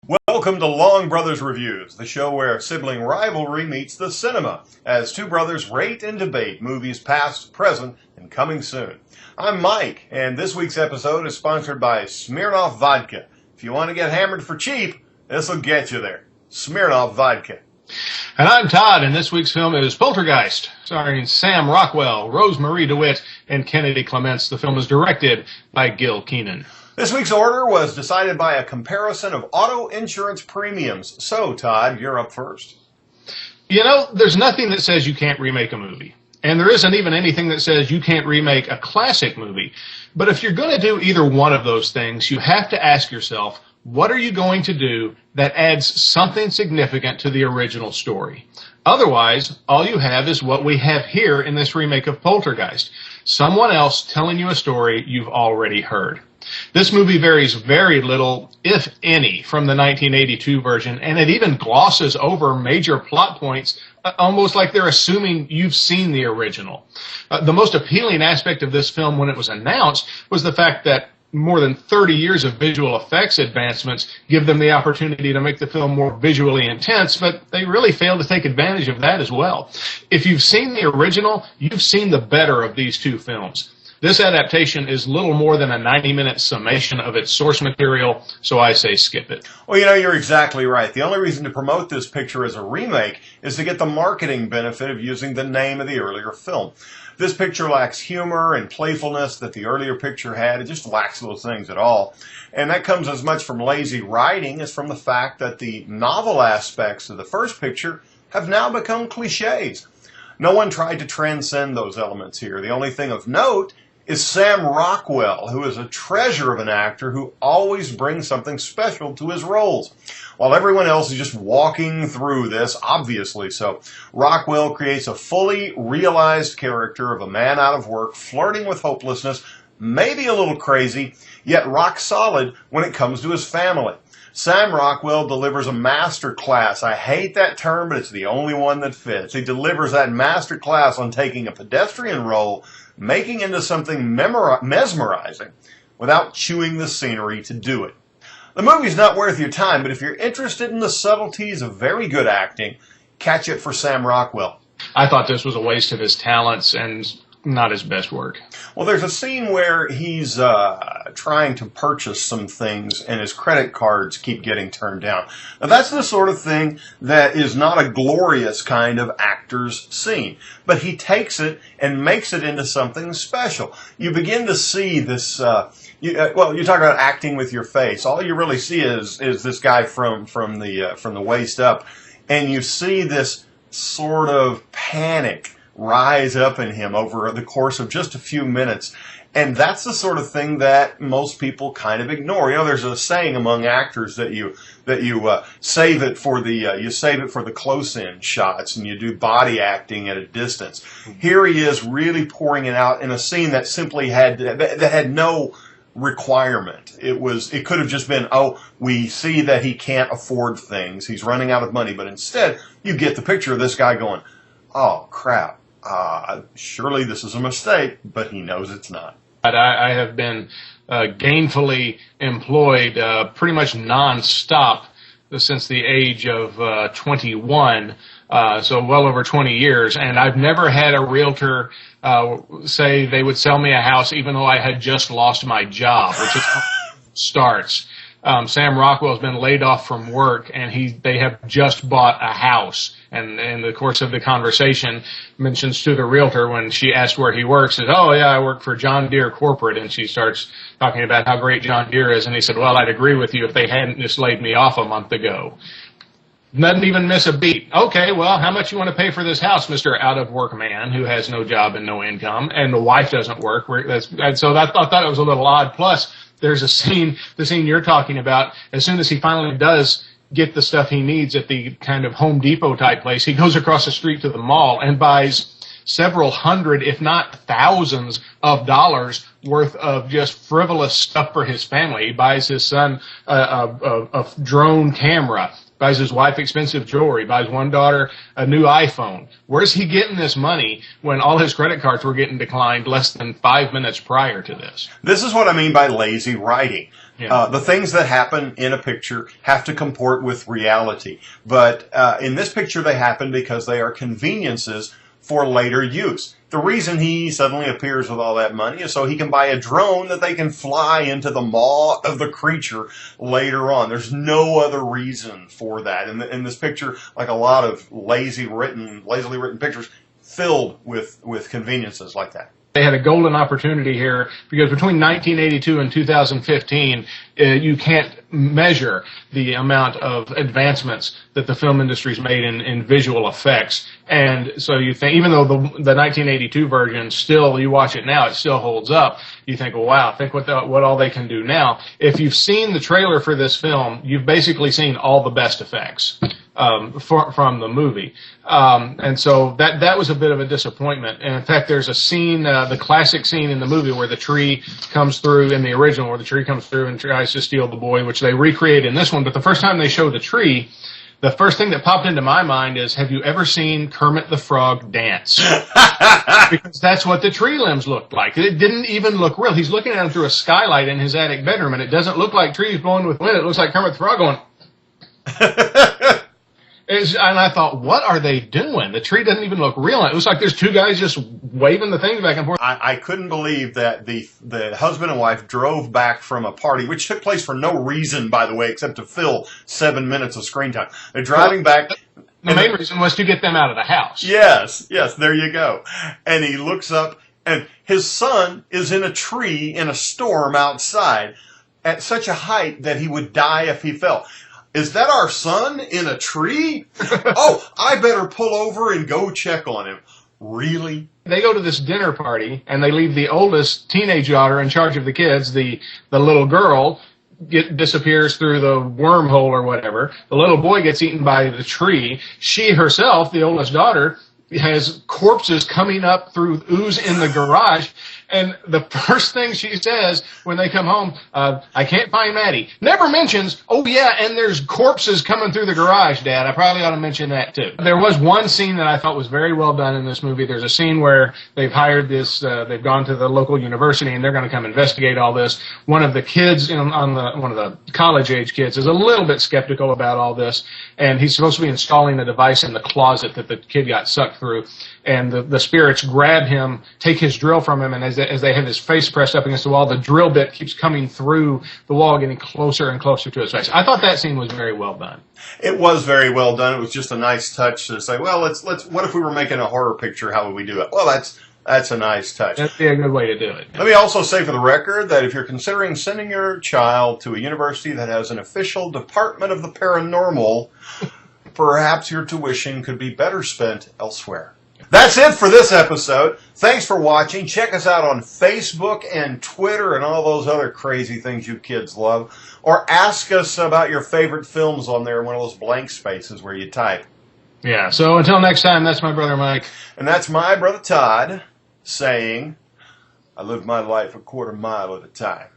Welcome to Long Brothers Reviews, the show where sibling rivalry meets the cinema, as two brothers rate and debate movies past, present, and coming soon. I'm Mike, and this week's episode is sponsored by Smirnoff Vodka. If you want to get hammered for cheap, this'll get you there. Smirnoff Vodka. And I'm Todd, and this week's film is Poltergeist, starring Sam Rockwell, Rosemarie DeWitt, and Kennedy Clements. The film is directed by Gil Keenan. This week's order was decided by a comparison of auto insurance premiums. So, Todd, you're up first. You know, there's nothing that says you can't remake a movie. And there isn't even anything that says you can't remake a classic movie. But if you're going to do either one of those things, you have to ask yourself, what are you going to do that adds something significant to the original story? Otherwise, all you have is what we have here in this remake of Poltergeist. Someone else telling you a story you've already heard. This movie varies very little, if any, from the 1982 version, and it even glosses over major plot points, almost like they're assuming you've seen the original. The most appealing aspect of this film when it was announced was the fact that more than 30 years of visual effects advancements give them the opportunity to make the film more visually intense, but they really fail to take advantage of that as well. If you've seen the original, you've seen the better of these two films. This adaptation is little more than a 90-minute summation of its source material, so I say skip it. Well, you know, you're exactly right. The only reason to promote this picture as a remake is to get the marketing benefit of using the name of the earlier film. This picture lacks humor and playfulness that the earlier picture had. It just lacks those things at all. And that comes as much from lazy writing as from the fact that the novel aspects of the first picture have now become cliches. No one tried to transcend those elements here. The only thing of note is Sam Rockwell, who is a treasure of an actor who always brings something special to his roles. While everyone else is just walking through this, obviously so, Rockwell creates a fully realized character of a man out of work, flirting with hopelessness, maybe a little crazy, yet rock solid when it comes to his family. Sam Rockwell delivers a master class. I hate that term, but it's the only one that fits. He delivers that master class on taking a pedestrian role, making into something mesmerizing without chewing the scenery to do it. The movie's not worth your time, but if you're interested in the subtleties of very good acting, catch it for Sam Rockwell. I thought this was a waste of his talents and not his best work. Well, there's a scene where he's trying to purchase some things and his credit cards keep getting turned down. Now, that's the sort of thing that is not a glorious kind of actor's scene, but he takes it and makes it into something special. You begin to see this, you talk about acting with your face. All you really see is this guy from the waist up, and you see this sort of panic rise up in him over the course of just a few minutes. And that's the sort of thing that most people kind of ignore. You know, there's a saying among actors that you save it for the close-in shots, and you do body acting at a distance. Here he is really pouring it out in a scene that simply had no requirement. It could have just been, we see that he can't afford things. He's running out of money. But instead, you get the picture of this guy going, oh, crap. Surely this is a mistake, but he knows it's not. I have been gainfully employed pretty much nonstop since the age of 21, so well over 20 years, and I've never had a realtor say they would sell me a house even though I had just lost my job, which is how it starts. Sam Rockwell's been laid off from work, and they have just bought a house. And in the course of the conversation, mentions to the realtor when she asked where he works, says, "Oh yeah, I work for John Deere Corporate." And she starts talking about how great John Deere is, and he said, "Well, I'd agree with you if they hadn't just laid me off a month ago." Doesn't even miss a beat. Okay, well, how much you want to pay for this house, Mr. Out-of-Work man who has no job and no income, and the wife doesn't work? So I thought it was a little odd. Plus, there's the scene you're talking about. As soon as he finally does get the stuff he needs at the kind of Home Depot type place, he goes across the street to the mall and buys several hundred, if not thousands of dollars worth of just frivolous stuff for his family. He buys his son a drone camera, buys his wife expensive jewelry, buys one daughter a new iPhone. Where's he getting this money when all his credit cards were getting declined less than 5 minutes prior to this? This is what I mean by lazy writing. Yeah. The things that happen in a picture have to comport with reality. But in this picture, they happen because they are conveniences for later use. The reason he suddenly appears with all that money is so he can buy a drone that they can fly into the maw of the creature later on. There's no other reason for that. In this picture, like a lot of lazily written pictures, filled with conveniences like that. They had a golden opportunity here because between 1982 and 2015, you can't measure the amount of advancements that the film industry's made in visual effects. And so you think, even though the 1982 version still, you watch it now, it still holds up. You think, well, wow, think what all they can do now. If you've seen the trailer for this film, you've basically seen all the best effects from the movie. And so that was a bit of a disappointment. And in fact, there's a scene, the classic scene in the movie where the tree comes through in the original, where the tree comes through and tries to steal the boy, which they recreate in this one. But the first time they show the tree, the first thing that popped into my mind is, have you ever seen Kermit the Frog dance? Because that's what the tree limbs looked like. It didn't even look real. He's looking at them through a skylight in his attic bedroom, and it doesn't look like trees blowing with wind. It looks like Kermit the Frog going... And I thought, what are they doing? The tree doesn't even look real. It looks like there's two guys just waving the things back and forth. I couldn't believe that the husband and wife drove back from a party, which took place for no reason, by the way, except to fill 7 minutes of screen time. They're driving back. The main reason was to get them out of the house. Yes, there you go. And he looks up, and his son is in a tree in a storm outside at such a height that he would die if he fell. Is that our son in a tree? Oh, I better pull over and go check on him. Really? They go to this dinner party, and they leave the oldest teenage daughter in charge of the kids. The little girl disappears through the wormhole or whatever. The little boy gets eaten by the tree. She herself, the oldest daughter, has corpses coming up through ooze in the garage. And the first thing she says when they come home, I can't find Maddie. Never mentions, oh yeah, and there's corpses coming through the garage, Dad. I probably ought to mention that too. There was one scene that I thought was very well done in this movie. There's a scene where they've hired this, they've gone to the local university and they're going to come investigate all this. One of the kids, one of the college-age kids, is a little bit skeptical about all this, and he's supposed to be installing a device in the closet that the kid got sucked through. And the spirits grab him, take his drill from him, and as they have his face pressed up against the wall, the drill bit keeps coming through the wall, getting closer and closer to his face. I thought that scene was very well done. It was very well done. It was just a nice touch to say, well, let's. What if we were making a horror picture? How would we do it? Well, that's a nice touch. That'd be a good way to do it. Let me also say for the record that if you're considering sending your child to a university that has an official Department of the Paranormal, perhaps your tuition could be better spent elsewhere. That's it for this episode. Thanks for watching. Check us out on Facebook and Twitter and all those other crazy things you kids love. Or ask us about your favorite films on there in one of those blank spaces where you type. Yeah, so until next time, that's my brother Mike. And that's my brother Todd saying, I live my life a quarter mile at a time.